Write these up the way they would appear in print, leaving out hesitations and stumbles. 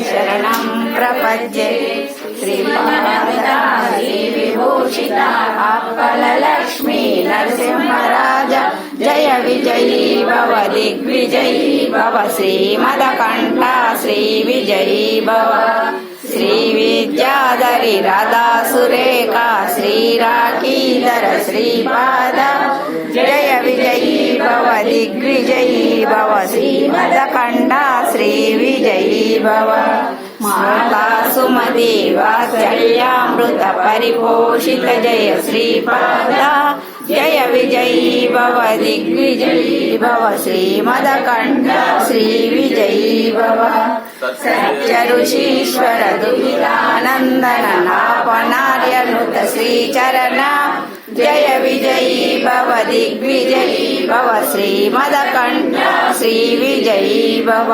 శరణం ప్రపద్యే. శ్రీపాదాది విభూషిత అప్పలక్ష్మీ నరసింహరాజ జయ విజయీ భవ దిగ్విజయీ భవ శ్రీమదకంఠ శ్రీ విజయీ భవ. శ్రీ విద్యాధరి రాధా సురేఖ శ్రీరాకీధర శ్రీపాద జయ విజయీ భవ దిగ్విజయీ భవ శ్రీమదకంఠ శ్రీ విజయీ భవ. మాతా సుమతి వాత్సల్యామృత పరిపోషిత జయ శ్రీపాద జయ విజయీ భవ దిగ్విజయీ భవ శ్రీమదకంఠ శ్రీ విజయీ భవ. సత్య ఋషీశ్వర దుహితానందన నాపనార్యనుత శ్రీచరణ జయ విజయీ భవ దిగ్విజయీ భవ శ్రీమదకంఠ శ్రీ విజయీ భవ.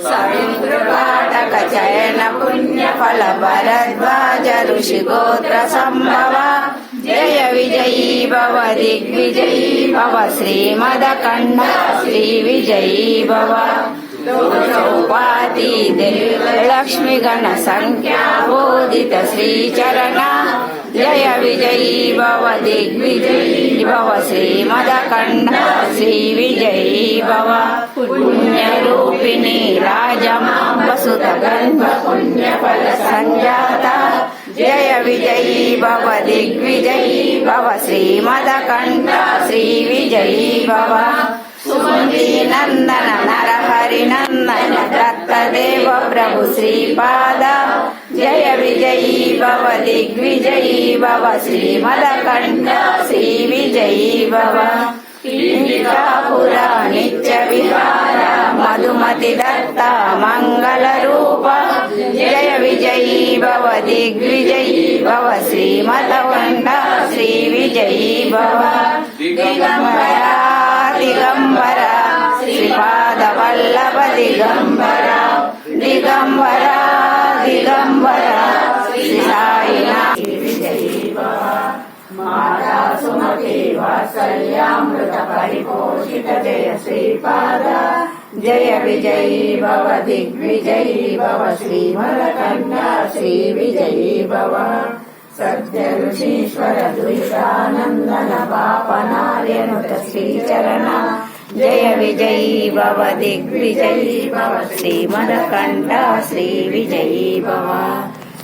సవితృకాటక చయన పుణ్య ఫల భరద్వాజ ఋషి గోత్ర సంభవ జయ విజయీ భవ దిగ్విజయీ భవ శ్రీమదకంఠ శ్రీ విజయీ భవ. చౌపాతి లక్ష్మి గణ సంఖ్యాబోధిత శ్రీచరణ జయ విజయీ భవ దిగ్విజయీ భవ శ్రీమదకంఠ శ్రీ విజయీ భవ. పుణ్యరూపిణి రాజమాంబసుత గర్భ పుణ్యఫల సంజాత జయ విజయీ భవ దిగ్విజయీ భవ శ్రీమదకంఠ శ్రీ విజయీ భవ. సుమతి నందన నరహరి నందన దత్తదేవ ప్రభు శ్రీపాద జయ విజయీ భవ దిగ్విజయీ భవ శ్రీమదకంఠ శ్రీ విజయీ భవ. ఇంద్రాపుర నిత్య విహార మధుమతి దత్త మంగళ రూప జయ విజయీ భవ దిగ్విజయీ భవ శ్రీమదకంఠ శ్రీ విజయీ భవ. దిగంబర దిగంబర శ్రీపాద వల్లభ దిగంబర దిగంబర దిగంబర శ్రీ సాయినాథ విజయీ భవ. మాతా సుమతి వాత్సల్యామృత పరిపోషిత జయ శ్రీపాద జయ విజయీ భవ దిగ్విజయీ భవ శ్రీమదకంఠ శ్రీ విజయీ భవ. సత్య ఋషీశ్వర దుహితానందన పాపనార్యనుత శ్రీచరణ జయ విజయీ భవ దిగ్విజయీ భవ శ్రీమదకంఠ శ్రీ విజయీ భవ.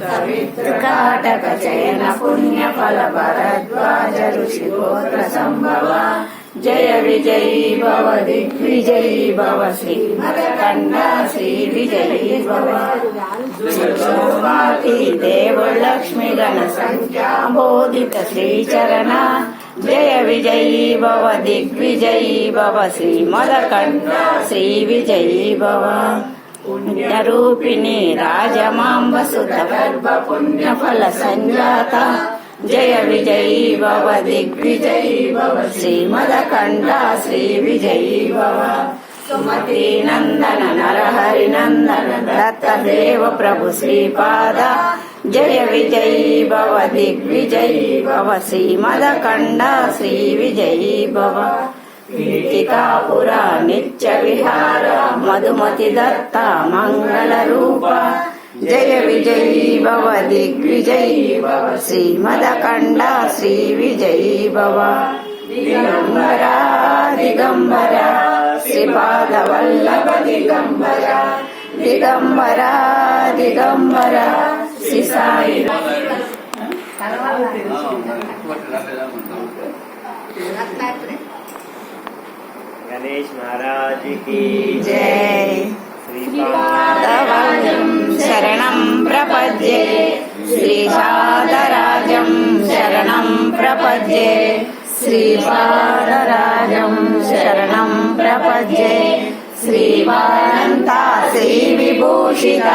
సవితృకాటక చయన పుణ్య ఫల భరద్వాజ ఋషి గోత్ర సంభవ జయ విజయీ భవ దిగ్విజయీ భవ శ్రీమదకంఠ శ్రీ విజయీ భవ. చౌపాతి దేవులక్ష్మి గణ సంఖ్యాబోధిత శ్రీచరణ జయ విజయీ భవ దిగ్విజయీ భవ శ్రీమదకంఠ శ్రీ విజయీ భవ. పుణ్యరూపిణి రాజమాంబసుత గర్భ పుణ్యఫల సంజాత జయ విజయీ భవ దిగ్విజయీ భవ శ్రీమదకంఠ శ్రీ విజయీ భవ. సుమతి నందన నరహరి నందన దత్తదేవ ప్రభు శ్రీపాద జయ విజయీ భవ దిగ్విజయీ భవ శ్రీమదకంఠ శ్రీ విజయీ భవ. పీఠికాపుర నిత్య విహార మధుమతి దత్త మంగళ రూప జయ విజయీ భవ దిగ్విజయీ భవ శ్రీమదకంఠ శ్రీ విజయీ భవ. దిగంబర దిగంబర శ్రీపాద వల్లభ దిగంబర దిగంబర దిగంబర శ్రీ సాయి. गणेश महाराज की जय. శ్రీపాదరాజం శరణం ప్రపద్యే శ్రీపాదరాజం శరణం ప్రపద్యే శ్రీపాదరాజం శరణం ప్రపద్యే. శ్రీవానంత శ్రీ విభూషిత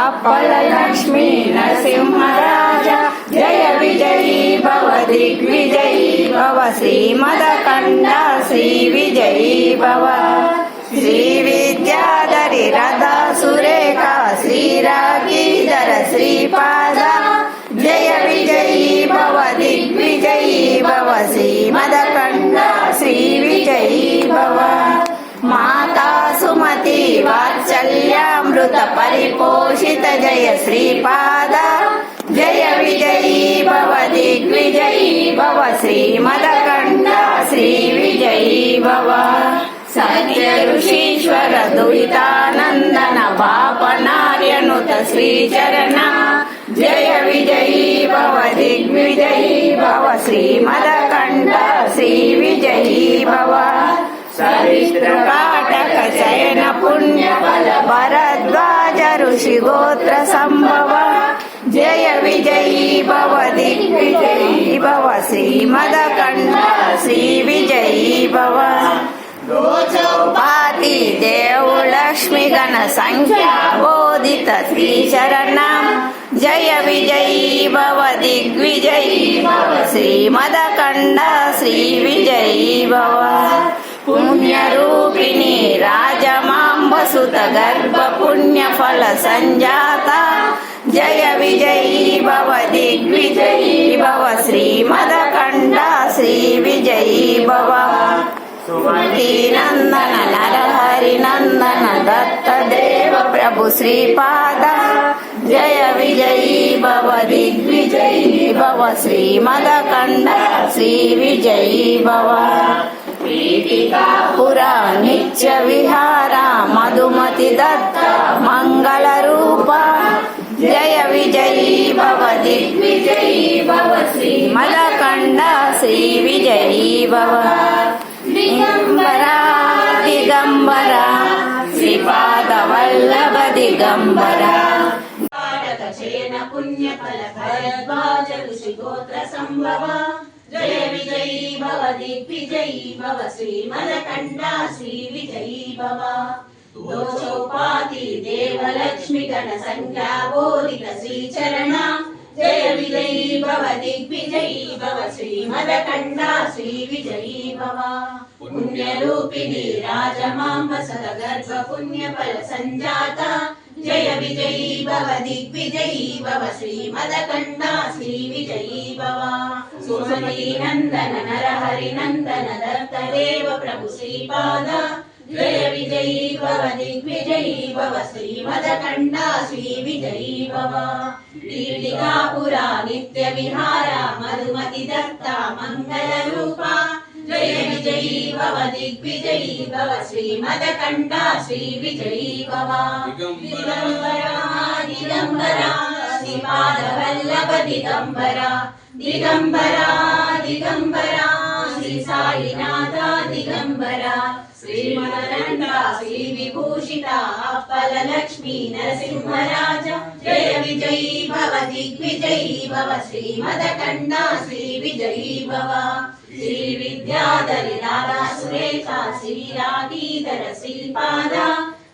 అప్పల లక్ష్మీ నరసింహరాజ జయ విజయీ భవ దిగ్విజయీ భవ శ్రీమదకంఠ శ్రీ విజయీ భవ. శ్రీ విద్యాధరి రాధా సురేఖ శ్రీరాకీధర శ్రీపాద జయ విజయీ భవ దిగ్విజయీ భవ శ్రీమదకంఠ శ్రీ విజయీ భవ. మాతా సుమతి వాత్సల్యామృత अमृत परिपोषित जय श्रीपाद जय विजयी भव दिग्विजयी भव श्रीमदकण्ठ श्री विजयी भव सत्य ऋषीश्वर दुरितानन्दन पापनार्यनुत श्रीचरण जय विजयी भव दिग्विजयी भव श्रीमदकण्ठ श्री विजयी भव सरित्रकाटक चयन पुण्य बल भरद्वाज ऋषि गोत्र संभव जय विजयी भव दिग्विजयी भव श्रीमदकण्ठ श्री विजयी भव चौपाती देव लक्ष्मी गण संख्या बोधित श्रीचरण जय विजयी भव दिग्विजयी भव श्रीमदकण्ठ श्री विजयी भव पुण्यरूपिणी राजमाम्बसुत गर्भ पुण्य फल संजाता जय विजयी भव दिग्विजयी भव श्रीमदकण्ठ श्री विजयी भव सुमति नंदन नरहरि नंदन दत्त देव प्रभु श्रीपाद जय विजयी भव दिग्विजयी भव श्रीमदकण्ठ श्री विजयी भव पीठिकापुरा नित्य विहारा मधुमति दत्त मंगल रूप जय विजयी भव दिग्विजयी भव श्रीमदकण्ठ श्री विजयी भव दिगंबरा दिगंबरा श्रीपाद वल्लभ दिगंबरा चयन पुण्य फल भरद्वाज ऋषि गोत्र संभव जय विजयी भव दिग्विजयी भव श्रीमदकण्ठ श्री विजयी भव दो चौपाती देव लक्ष्मी गण संख्या बोधित श्रीचरण जय विजयी भव दिग्विजयी भव श्रीमदकण्ठ श्री विजयी भव पुण्यरूपिणी राजमाम्बसुत गर्भ पुण्य फल संजाता जय विजयी भव दिग्विजयी भव श्रीमदकण्ठ श्री विजयी भव सुमति नंदन नरहरि नंदन दत्त देव प्रभु श्रीपाद जय विजयी भव दिग्विजयी भव श्रीमदकण्ठ श्री विजयी भव पीठिकापुरा नित्य विहारा मधुमति दत्ता मंगल रूपा जय विजयी भव दिग्विजयी भव श्रीमदकण्ठ श्री विजयी भव दिगंबरा दिगंबरा श्रीपाद वल्लभ दिगंबरा दिगंबरा दिगंबरा श्री साईनाथ दिगंबरा श्रीमदकण्ठ श्री विभूषिता अप्पल लक्ष्मी नरसिंहराज जय विजयी भव दिग्विजयी भव श्रीमदकण्ठ श्री विजयी भव श्री विद्याधरि दादा सुरेखा श्रीरागीधर श्रीपाद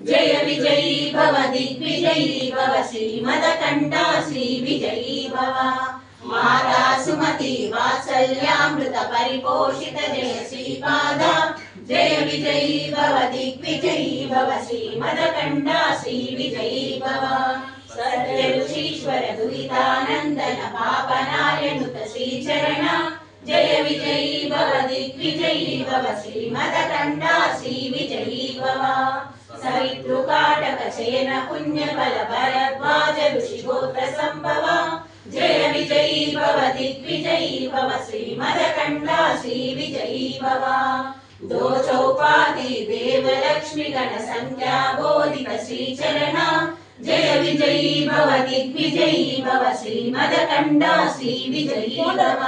जय विजयी भव दिग्विजयी भव श्रीमदकण्ठ श्री विजयी भव माता सुमति वात्सल्यामृत परिपोषित जय श्रीपाद जय विजयी भव दिग्विजयी भव श्रीमदकण्ठ श्री विजयी भव सत्य ऋषीश्वर दुरितानन्दन पापनार्यनुत श्रीचरण जय विजयी भव दिग्विजयी भव श्रीमदकण्ठ श्री विजयी भव सवितृकाटक चयन पुण्य फल भरद्वाज ऋषि गोत्र संभव जय विजयी भव दिग्विजयी भव श्रीमदकण्ठ श्री विजयी भव दो चौपाती देव लक्ष्मी गण संख्या बोधित श्रीचरण जय विजयी भव दिग्विजयी भव श्रीमदकण्ठ श्री विजयी भव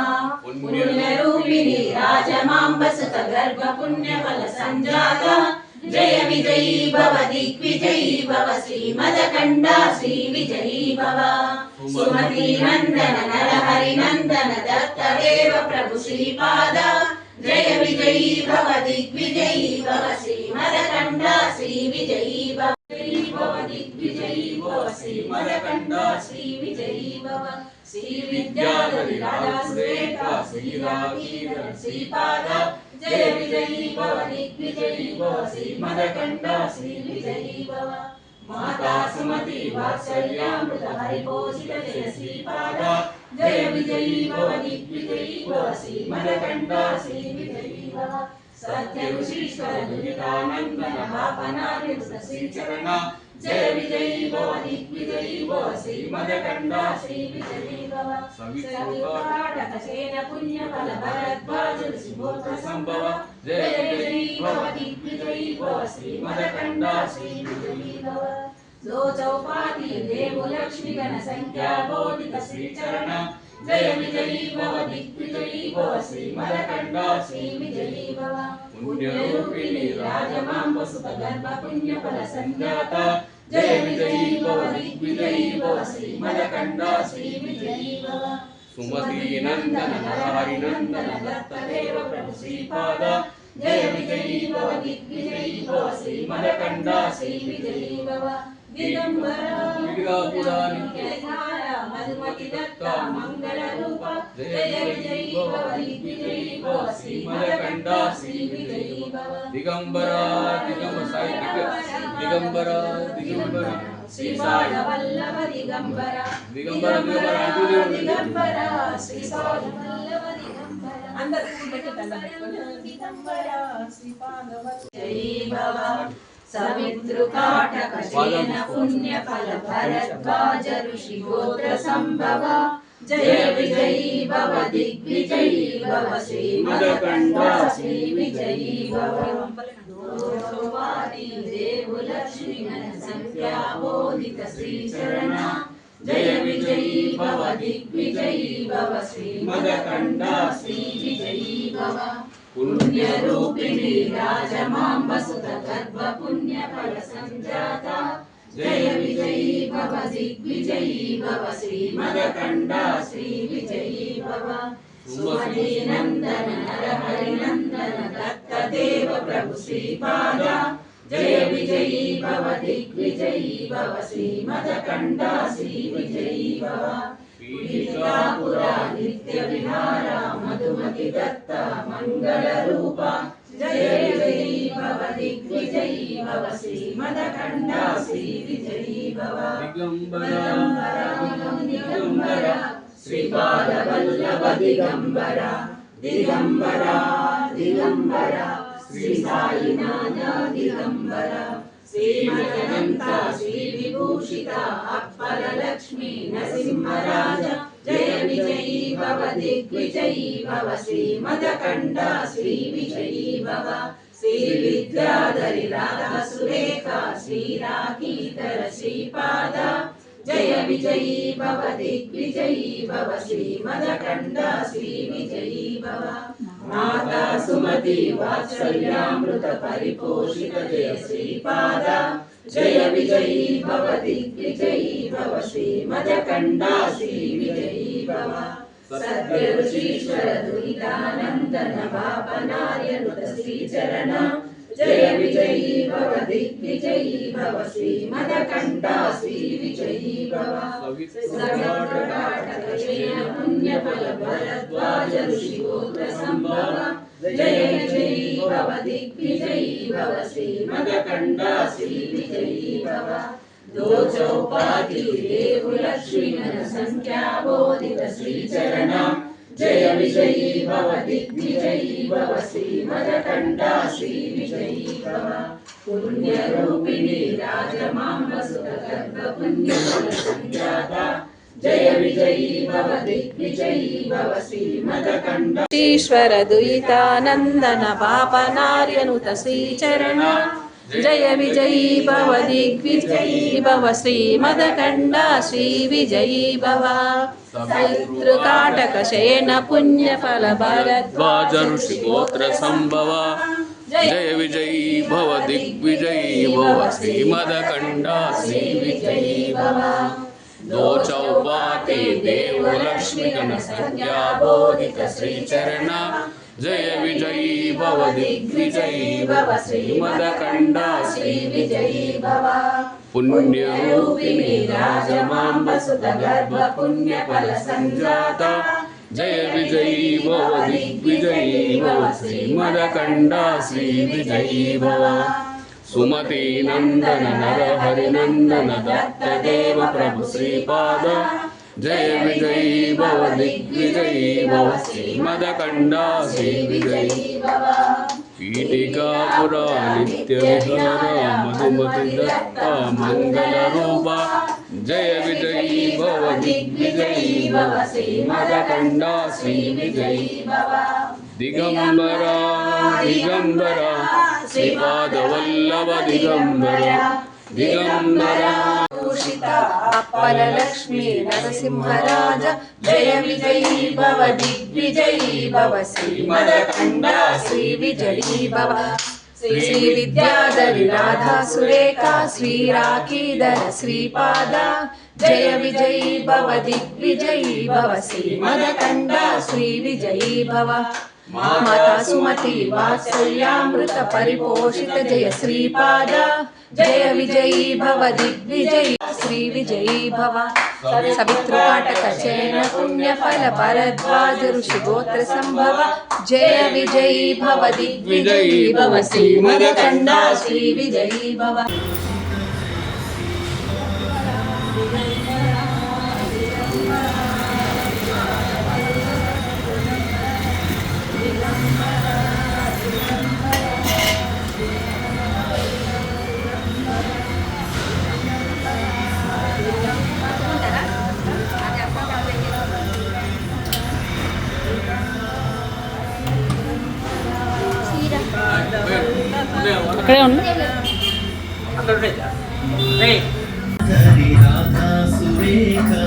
पुण्यरूपिणी राजमाम्बसुत गर्भ पुण्य फल संजाता जय विजयी भव दिग्विजयी भव श्रीमदकण्ठ श्री विजयी भव सुमति नंदन नरहरि नंदन दत्त देव प्रभु श्रीपाद जय विजयी भव दिग्विजयी भव श्रीमदकण्ठ श्री विजयी भव दिग्विजयी भव श्रीमदकण्ठ श्री विजयी भव श्री विद्याधरि दादा सुरेखा श्रीरागीधर श्रीपाद जय विजयी भव दिग्विजयी भव श्रीमदकण्ठ श्री विजयी भव माता सुमति वात्सल्यामृत परिपोषित जय श्रीपाद जय विजयी भव दिग्विजयी भव श्रीमदकण्ठ श्री विजयी भव सत्य ऋषीश्वर दुरितानन्दन पापनार्यनुत श्रीचरण जय विजयी भव दिग्विजयी भव श्रीमदकण्डा श्रीविजयी भव सवितुर्काटकसेन पुण्यफल भरद्वाज ऋषिगोत्र संभव जय विजयी भव दिग्विजयी भव श्रीमदकण्डा श्रीविजयी भव दो चौपाती देव लक्ष्मी गण संख्या बोधित श्रीचरण जय विजयी भव दिग्विजयी भव श्रीमदकण्डा श्रीविजयी भव पुण्यरूपिणी राजमाम्ब सुत गर्भ पुण्यफल संजाता जय विजयी भव दिग्विजयी भव श्रीमदकण्डा श्रीविजयी भव सुमति नंदन हरि नंदन दत्तदेव प्रभु श्रीपाद जय विजयी भव दिग्विजयी भव श्रीमदकण्डा श्रीविजयी भव दिगंबरा मधुमति दत्ता मंगल रूप जय विजयी भव दिग्विजयी भव श्रीमदकण्डा श्रीविजयी भव दिगंबरा दिगंबरा श्री साई वल्लभ दिगंबरा दिगंबरा श्री साई वल्लभ दिगंबरा अंदर दिगंबरा श्री जय भव सवितृकाटकसेन पुण्यफल भरद्वाज ऋषिगोत्र संभव जय विजयी भव दिग्विजयी भव श्रीमदकण्डा श्रीविजयी भव दोषवादी देव लक्ष्मी गण संख्या बोधित श्रीचरण जय विजयी भव दिग्विजयी भव श्रीमदकण्डा श्रीविजयी भव पुण्यरूपिणी राजमाम्ब सुत गर्भ पुण्यफल संजाता जय विजयी भव दिग्विजयी भव श्रीमदकण्डा श्रीविजयी भव सुमति नंदन हरि नंदन दत्तदेव प्रभु श्रीपाद जय विजयी भव दिग्विजयी भव श्रीमदकण्डा श्रीविजयी भव पीठिकापुरा नित्य विहार मधुमति दत्ता मंगल रूप जय विजयी भव दिग्विजयी भव श्रीमदकण्डा श्रीविजयी भव दिगंबरा श्रीपाद वल्लभ दिगंबरा दिगंबरा दिगंबरा श्री साईनाथ दिगंबरा श्रीमदनंता श्री विभूषिता अप्पल लक्ष्मी नरसिंहराज जय विजयी भव दिग्विजयी भव श्रीमदकण्डा श्रीविजयी भव श्री विद्याधरी राधा सुरेखा श्री राखीधर श्रीपाद जय विजयी भव दिग्विजयी भव श्रीमदकण्डा श्रीविजयी भव माता सुमति वात्सल्यामृत परिपोषित जय श्रीपाद जय विजयी भव दिग्विजयी भव श्रीमदकण्डा श्रीविजयी भव सत्य ऋषीश्वर दुरितानन्दन वापनार्यनुत श्रीचरण जय विजयी भव दिग्विजयी भव श्रीमदकण्डा श्रीविजयी भव सवितृकाटकसेन पुण्यफल भरद्वाज ऋषिगोत्र संभव जय विजयी भव दिग्विजयी भव श्रीमदकण्डा श्रीविजयी भव दो चौपाती देव लक्ष्मी गण संख्या बोधित श्रीचरण जय विजयी भव दिग्विजयी भव श्रीमदकण्डा श्रीविजयी भव पुण्यरूपिणी राजमाम्ब सुत गर्भ पुण्यफल संजाता जय विजयी भव दिग्विजयी भव श्रीमदकण्डा ईश्वर दुयितानन्दन पापनार्यनुत श्रीचरण जय विजयी भव दिग्विजयी भव श्रीमदकण्डा श्रीविजयी भव सवितृकाटकसेन पुण्यफल भरद्वाज ऋषिगोत्र संभव जय विजयी भव दिग्विजयी भव श्रीमदकण्डा श्रीविजयी भव दो चौपाती देव लक्ष्मी गण संख्या बोधित श्रीचरण जय विजयी भव दिग्विजयी भव श्रीमदकण्डा श्रीविजयी भव पुण्यरूपिणी राजमाम्ब सुत गर्भ पुण्यफल संजाता जय विजयी भव दिग्विजयी भव श्रीमदकण्डा श्रीविजयी भव सुमति नंदन नर हरि नंदन दत्तदेव प्रभु श्रीपाद जय विजयी भव दिग्विजयी भव श्रीमदकण्डा श्रीविजयी भव पीठिकापुरा नित्यविहारा मधुमति दत्ता मंगलरूपा जय विजयी भव दिग्विजयी भव श्रीमदकंडा श्री विजयी भव दिगंबरा दिगंबरा श्रीपादवल्लभ दिगंबरा दिगंबरा अप्पल लक्ष्मी नरसिंहराज जय विजयी भव दिग्विजयी भव श्रीमदकंडा श्री विजयी भव श्री विद्याधरी राधा सुरेखा श्री राखीधर श्रीपादा जय विजयी भव दिग्विजयी भव श्रीमदकंडा श्री विजयी भव माता सुमति वात्सल्यामृत परिपोषित जय श्रीपादा जय विजयी भव दिग्विजयी श्री विजयी भव सवितृकाटक चैन पुण्य फल भरद्वाज ऋषि गोत्र संभव जय विजयी भव दिग्विजयी भव श्रीमदकंडा श्री विजयी भव అక్కడే ఉన్నా అక్కడ राधा सुरेखा